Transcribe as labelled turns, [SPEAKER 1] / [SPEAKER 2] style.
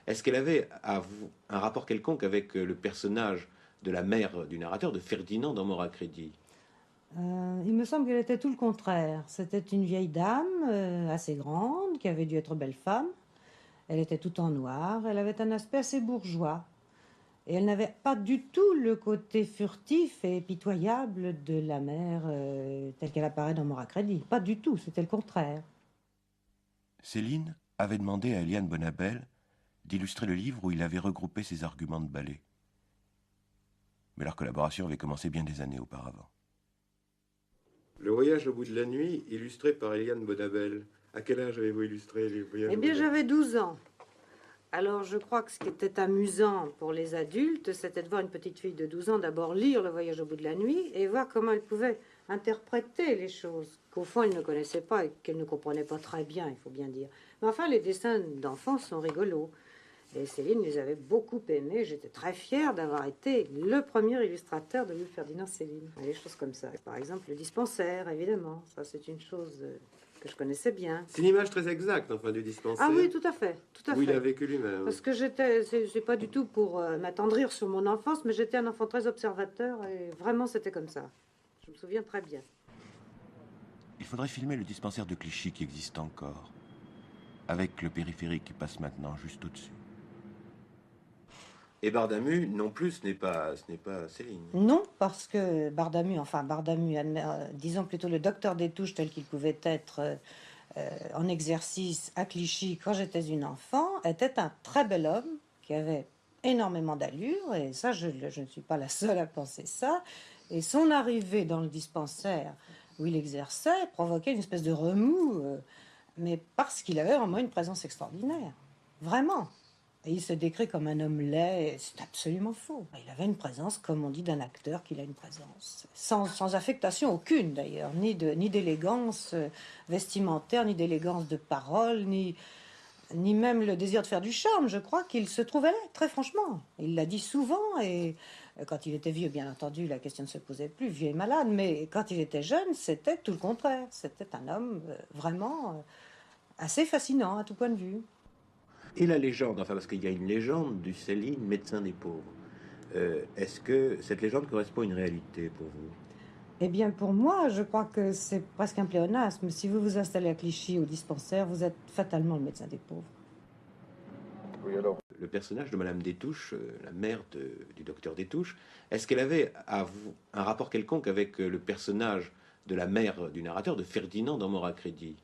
[SPEAKER 1] Est-ce qu'elle avait un rapport quelconque avec le personnage de la mère du narrateur, de Ferdinand dans Mort à crédit?
[SPEAKER 2] Il me semble qu'elle était tout le contraire. C'était une vieille dame assez grande, qui avait dû être belle femme. Elle était toute en noir, elle avait un aspect assez bourgeois. Et elle n'avait pas du tout le côté furtif et pitoyable de la mère telle qu'elle apparaît dans Mort à crédit. Pas du tout, c'était le contraire.
[SPEAKER 3] Céline avait demandé à Eliane Bonabel d'illustrer le livre où il avait regroupé ses arguments de ballet. Mais leur collaboration avait commencé bien des années auparavant.
[SPEAKER 1] Le voyage au bout de la nuit, illustré par Eliane Bonabel. À quel âge avez-vous illustré les voyages
[SPEAKER 2] Eh
[SPEAKER 1] au bout
[SPEAKER 2] bien,
[SPEAKER 1] de la nuit?
[SPEAKER 2] j'avais 12 ans. Alors, je crois que ce qui était amusant pour les adultes, c'était de voir une petite fille de 12 ans d'abord lire Le voyage au bout de la nuit et voir comment elle pouvait interpréter les choses qu'au fond elle ne connaissait pas et qu'elle ne comprenait pas très bien, il faut bien dire. Mais enfin, les dessins d'enfants sont rigolos. Et Céline les avait beaucoup aimés. J'étais très fière d'avoir été le premier illustrateur de Louis-Ferdinand Céline. Et des choses comme ça. Par exemple, le dispensaire, évidemment. Ça, c'est une chose que je connaissais bien.
[SPEAKER 1] C'est une image très exacte, enfin, du dispensaire.
[SPEAKER 2] Ah oui, tout à fait, tout à
[SPEAKER 1] Où il a
[SPEAKER 2] fait.
[SPEAKER 1] vécu lui-même.
[SPEAKER 2] Parce que c'est pas du tout pour m'attendrir sur mon enfance, mais j'étais un enfant très observateur et vraiment c'était comme ça. Je me souviens très bien.
[SPEAKER 3] Il faudrait filmer le dispensaire de Clichy qui existe encore, avec le périphérique qui passe maintenant juste au-dessus.
[SPEAKER 1] Et Bardamu, non plus, ce n'est pas Céline.
[SPEAKER 2] Non, parce que Bardamu, disons plutôt le docteur Destouches tel qu'il pouvait être en exercice à Clichy quand j'étais une enfant, était un très bel homme qui avait énormément d'allure, et ça, je ne suis pas la seule à penser ça. Et son arrivée dans le dispensaire où il exerçait provoquait une espèce de remous, mais parce qu'il avait vraiment une présence extraordinaire. Vraiment. Et il se décrit comme un homme laid, et c'est absolument faux. Il avait une présence, comme on dit d'un acteur qu'il a une présence, sans affectation aucune d'ailleurs, ni d'élégance vestimentaire, ni d'élégance de parole, ni même le désir de faire du charme. Je crois qu'il se trouvait laid, très franchement. Il l'a dit souvent, et quand il était vieux, bien entendu, la question ne se posait plus, vieux et malade, mais quand il était jeune, c'était tout le contraire. C'était un homme vraiment assez fascinant à tout point de vue.
[SPEAKER 1] Et la légende, enfin, parce qu'il y a une légende du Céline, médecin des pauvres. Est-ce que cette légende correspond à une réalité pour vous?
[SPEAKER 2] Eh bien, pour moi, je crois que c'est presque un pléonasme. Si vous vous installez à Clichy au dispensaire, vous êtes fatalement le médecin des pauvres.
[SPEAKER 1] Le personnage de Madame Destouches, la mère du docteur Destouches, est-ce qu'elle avait un rapport quelconque avec le personnage de la mère du narrateur, de Ferdinand dans Mort à crédit?